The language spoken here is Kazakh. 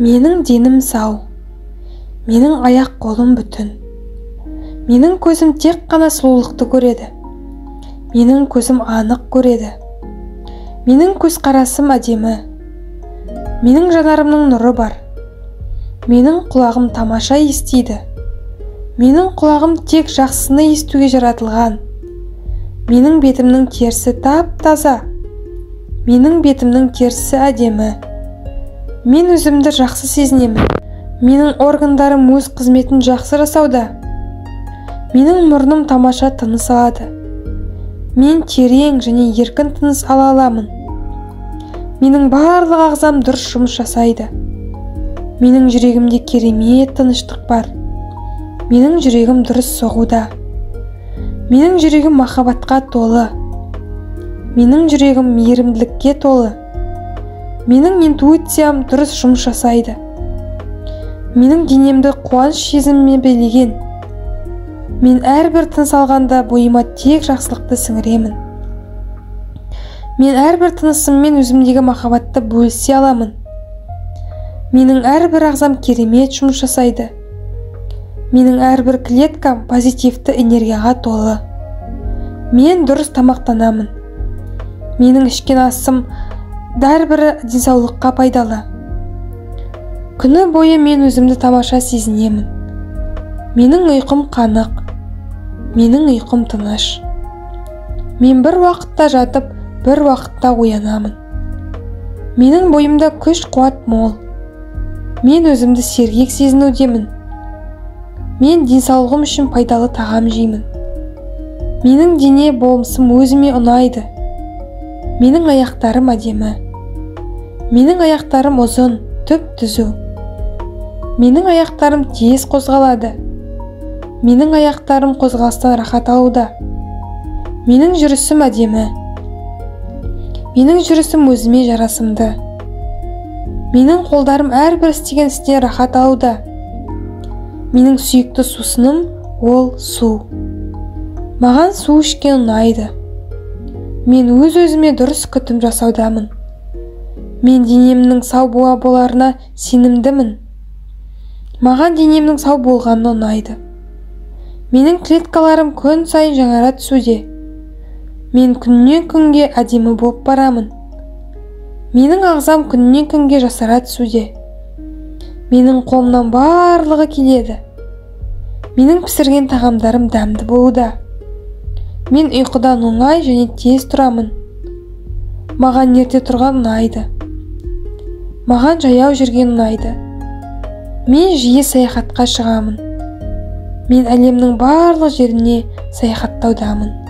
Менің денім сау, менің аяқ қолым бүтін. Менің көзім тек қана сұлулықты көреді. Менің көзім анық көреді. Менің көз қарасым әдемі. Менің жанарымның нұры бар. Менің құлағым тамаша естиді. Менің құлағым тек жақсыны естуге жаратылған. Менің бетімнің терісі тап-таза. Менің бетімнің терісі әдемі. Мен өзімді жақсы сезінемін. Менің органдарым өз қызметін жақсы жасауда. Менің мұрным тамаша тыныс алады. Мен терең және еркін тыныс ала аламын. Менің барлық ағзам дұрыс жұмыс жасайды. Менің жүрегімде керемет тыныштық бар. Менің жүрегім дұрыс соғуда. Менің жүрегім махаббатқа толы. Менің жүрегім мейірімділікке толы. Менің интуициям дұрыс жұмыс жасайды. Менің денемді қуаныш сезімі билеген. Мен әрбір тыныс алғанда бойыма тек жақсылықты сіңіремін. Мен әрбір тынысыммен өзімдегі махаббатты бөлісе аламын. Менің әрбір ағзам керемет жұмыс жасайды. Менің әрбір клеткам позитивті энергияға толы. Мен дұрыс тамақтанамын. Менің ішкен асым бәрібір денсаулыққа пайдалы. Күні бойы мен өзімді тамаша сезінемін. Менің ұйқым қанық. Менің ұйқым тыныш. Мен бір уақытта жатып, бір уақытта оянамын. Менің бойымда күш-қуат мол. Мен өзімді сергек сезінудемін. Мен денсаулығым үшін пайдалы тағам жеймін. Менің дене болмысым өзіме ұнайды. Менің аяқтарым әдемі. Менің аяқтарым ұзын, түп-түзу. Менің аяқтарым тез қозғалады. Менің аяқтарым қозғалыстан рахат алуда. Менің жүрісім әдемі. Менің жүрісім өзіме жарасымды. Менің қолдарым әрбір істеген істен рахат алуда. Менің сүйікті сусыным ол су. Маған су ішкен ұнайды. Мен өз-өзіме дұрыс күтім жасаудамын. Мен денемнің сау боларына сенімдімін. Маған денемнің сау болғаны ұнайды. Менің клеткаларым күн сайын жаңара түсуде. Мен күннен күнге әдемі болып барамын. Менің ағзам күннен күнге жасара түсуде. Менің қолымнан барлығы келеді. Менің пісірген тағамдарым дәмді болуда. Мен ұйқыдан оңай және тез тұрамын. Маған ерте тұрған ұнайды. Маған жаяу жүрген ұнайды. Мен жиі саяхатқа шығамын. Мен әлемнің барлық жеріне саяхаттаудамын.